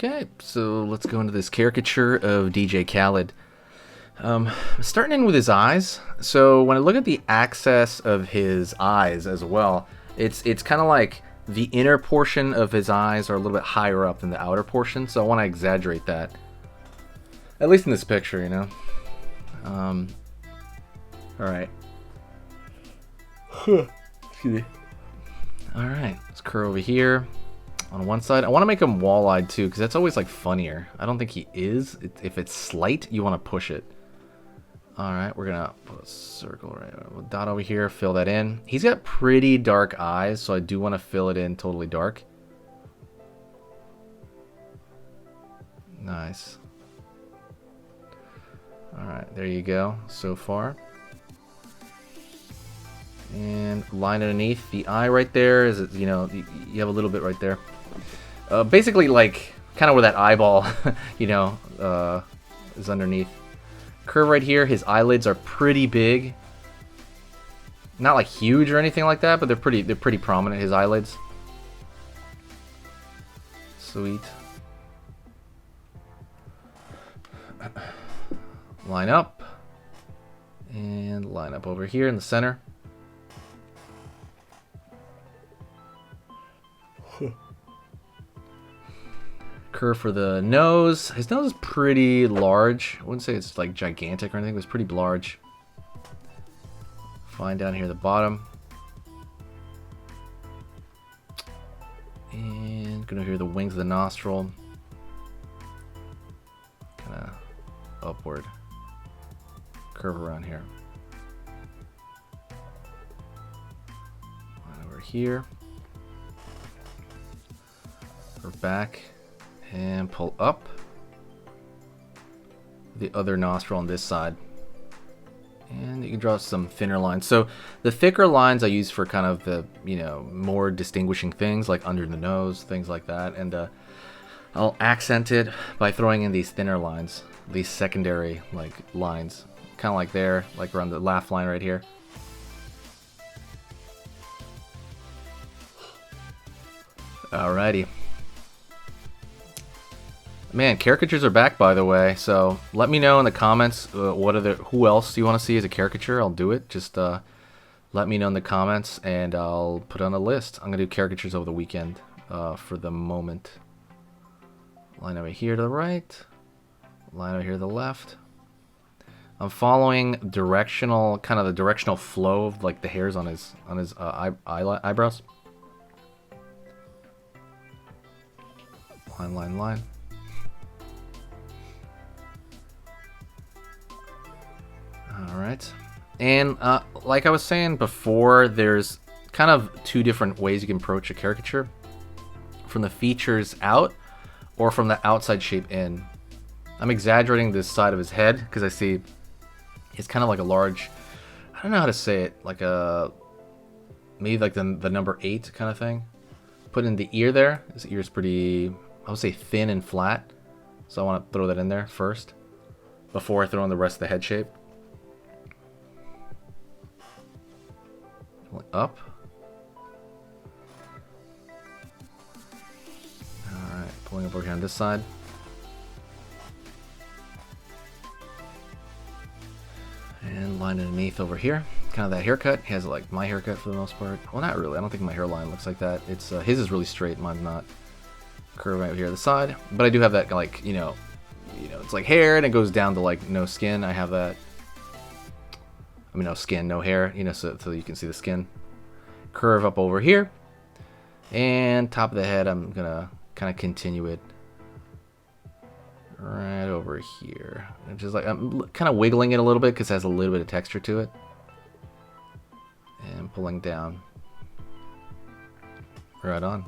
Okay, so let's go into this caricature of D Kaled. Starting in with his eyes. So when I look at the axis of his eyes as well, it's kind of like the inner portion of his eyes are a little bit higher up than the outer portion. So I want to exaggerate that, at least in this picture, you know. All right. Excuse me. All right, let's curve over here. On one side, I want to make him wall-eyed too, because that's always like funnier. I don't think he is. If it's slight, you want to push it. All right, we're gonna put a circle right, dot over here, fill that in. He's got pretty dark eyes, so I do want to fill it in totally dark. Nice. All right, there you go. So far. And line underneath the eye right there is, you know, you have a little bit right there. Basically, like, kind of where that eyeball, you know, is underneath. Curve right here, his eyelids are pretty big. Not like huge or anything like that, but they're pretty prominent, his eyelids. Sweet. Line up. And line up over here in the center. Curve for the nose. His nose is pretty large. I wouldn't say it's like gigantic or anything, but it's pretty large. Fine down here at the bottom. And gonna hear the wings of the nostril. Kind of upward. Curve around here. Line over here. Curve back. And pull up the other nostril on this side. And you can draw some thinner lines. So the thicker lines I use for kind of the, you know, more distinguishing things like under the nose, things like that. And I'll accent it by throwing in these thinner lines, these secondary like lines, kind of like there, like around the laugh line right here. Alrighty. Man, caricatures are back, by the way. So let me know in the comments who else you want to see as a caricature. I'll do it. Just let me know in the comments, and I'll put on a list. I'm gonna do caricatures over the weekend for the moment. Line over here to the right. Line over here to the left. I'm following directional, kind of the directional flow of like the hairs on his eyebrows. Line, line, line. Alright, and like I was saying before, there's kind of two different ways you can approach a caricature. From the features out, or from the outside shape in. I'm exaggerating this side of his head, because I see it's kind of like a large, I don't know how to say it, like a, maybe like the number 8 kind of thing. Put in the ear there. His ear's pretty, I would say thin and flat. So I want to throw that in there first, before I throw in the rest of the head shape. Up. Alright, pulling up over here on this side. And line underneath over here. Kind of that haircut. He has like my haircut for the most part. Well, not really. I don't think my hairline looks like that. It's his is really straight, mine's not. Curve right here on the side. But I do have that, like, you know, it's like hair and it goes down to like no skin. I have that. I mean, no skin, no hair, you know, so you can see the skin. Curve up over here, and top of the head, I'm gonna kind of continue it right over here. And just like I'm kind of wiggling it a little bit because it has a little bit of texture to it, and pulling down. Right on.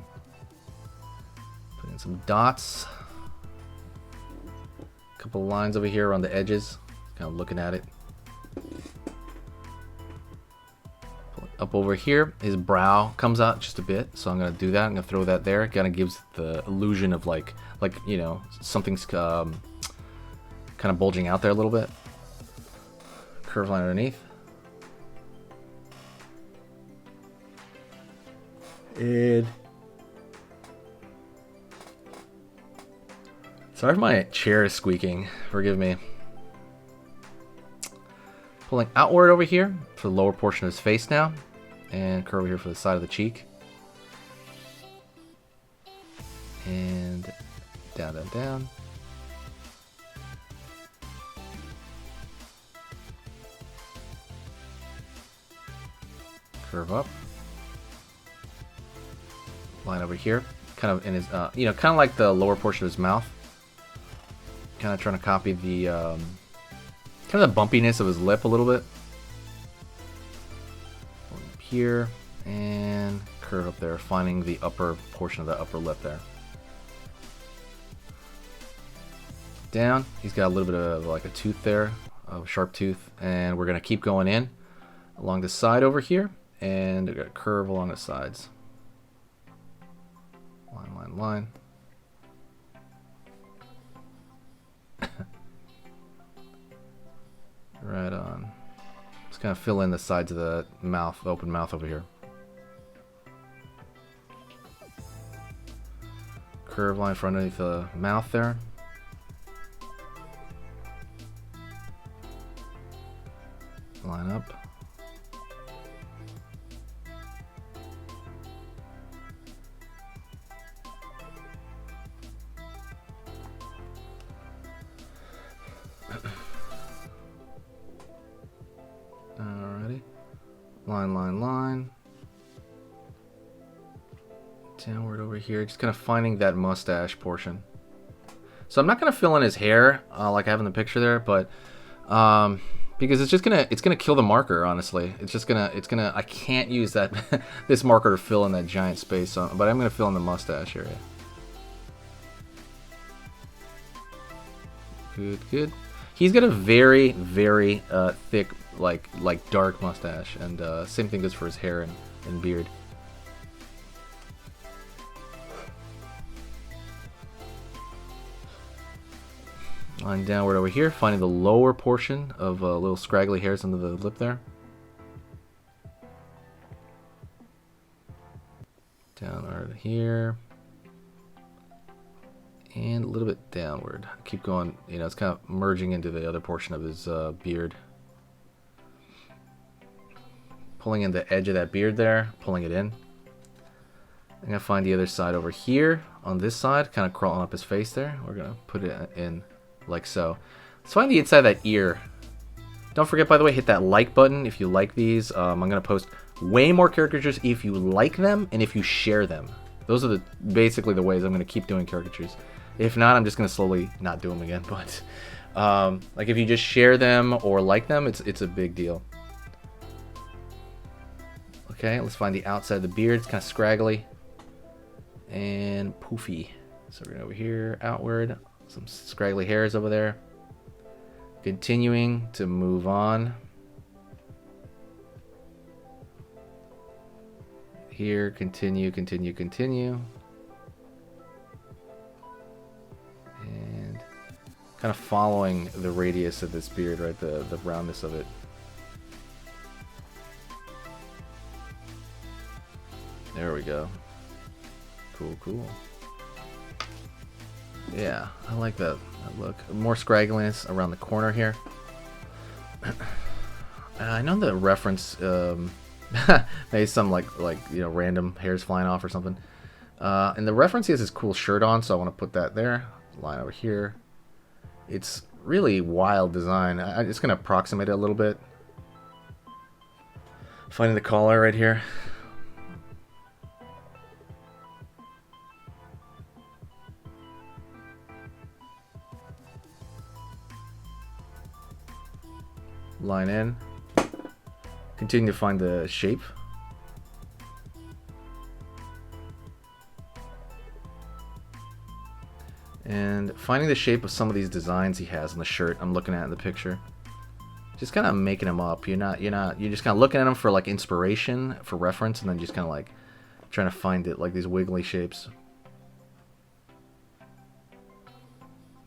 Put in some dots. A couple lines over here around the edges. Kind of looking at it. Up over here, his brow comes out just a bit, so I'm gonna do that. I'm gonna throw that there. Kind of gives the illusion of like you know, something's kind of bulging out there a little bit. Curve line underneath, and Sorry if my chair is squeaking. Forgive me. Pulling outward over here for the lower portion of his face now. And curve over here for the side of the cheek. And down, down, down. Curve up. Line over here. Kind of in his, you know, kind of like the lower portion of his mouth. Kind of trying to copy the, kind of the bumpiness of his lip a little bit. Up here and curve up there, finding the upper portion of the upper lip there. Down, he's got a little bit of like a tooth there, a sharp tooth, and we're gonna keep going in along the side over here, and we're gonna curve along the sides. Line, line, line. Right on. Just kind of fill in the sides of the mouth, the open mouth over here. Curve line for underneath the mouth there. Line up. Alrighty. Line, line, line. Downward over here. Just kind of finding that mustache portion. So I'm not going to fill in his hair like I have in the picture there, but because it's gonna kill the marker, honestly. I can't use that this marker to fill in that giant space, but I'm gonna fill in the mustache area. Good, good. He's got a very, very thick, like dark mustache, and same thing goes for his hair and beard. Line downward over here, finding the lower portion of little scraggly hairs under the lip there. Downward here. And a little bit downward. Keep going, you know, it's kind of merging into the other portion of his beard. Pulling in the edge of that beard there, pulling it in. I'm going to find the other side over here on this side, kind of crawling up his face there. We're going to put it in like so. Let's find the inside of that ear. Don't forget, by the way, hit that like button if you like these. I'm going to post way more caricatures if you like them and if you share them. Those are basically the ways I'm going to keep doing caricatures. If not, I'm just going to slowly not do them again. But like if you just share them or like them, it's a big deal. Okay, let's find the outside of the beard. It's kind of scraggly and poofy. So we're going over here, outward. Some scraggly hairs over there. Continuing to move on. Here, continue, continue, continue. And kind of following the radius of this beard, right? The roundness of it. There we go. Cool, cool. Yeah, I like that look. More scraggliness around the corner here. I know the reference, maybe some like you know, random hairs flying off or something. And the reference has this cool shirt on, so I want to put that there. Line over here. It's really wild design. I'm just gonna approximate it a little bit. Finding the collar right here. Line in. Continue to find the shape. And finding the shape of some of these designs he has on the shirt I'm looking at in the picture. Just kind of making them up. You're just kind of looking at them for like inspiration, for reference, and then just kind of like trying to find it, like these wiggly shapes.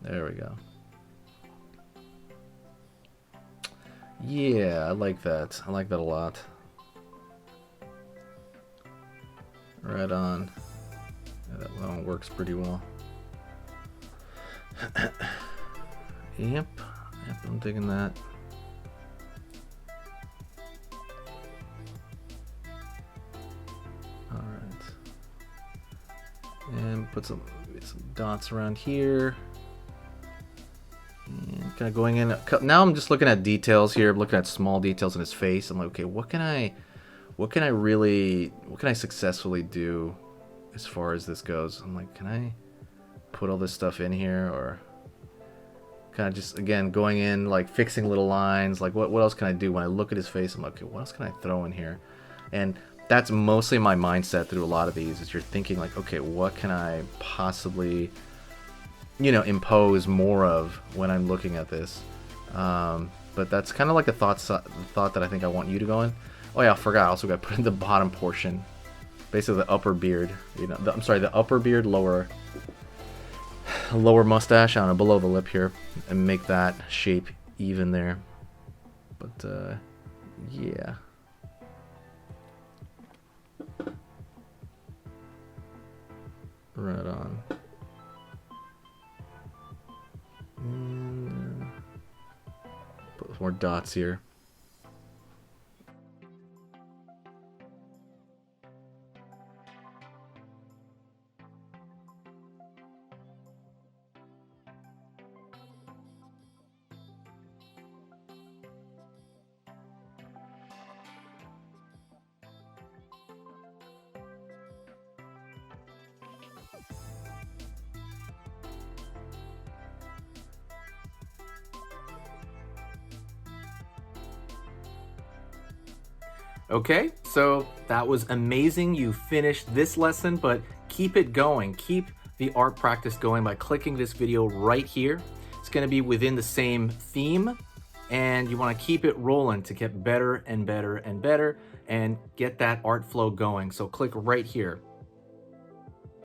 There we go. Yeah, I like that. I like that a lot. Right on. Yeah, that one works pretty well. Yep, I'm digging that. All right, and put some dots around here. And kind of going in. Now I'm just looking at details here. I'm looking at small details in his face. I'm like, okay, what can I successfully do as far as this goes? I'm like, can I put all this stuff in here, or kind of just, again, going in, like fixing little lines, like what else can I do? When I look at his face, I'm like, okay, what else can I throw in here? And that's mostly my mindset through a lot of these, is you're thinking like, okay, what can I possibly, you know, impose more of when I'm looking at this. But that's kind of like a thought that I think I want you to go in. Oh yeah, I forgot, I also got to put in the bottom portion, basically the upper beard, you know, I'm sorry, the upper beard, lower mustache, I don't know, below the lip here, and make that shape even there. But yeah. Right on. And put more dots here. Okay, so that was amazing. You finished this lesson, but keep it going. Keep the art practice going by clicking this video right here. It's going to be within the same theme, and you want to keep it rolling to get better and better and better and get that art flow going. So click right here.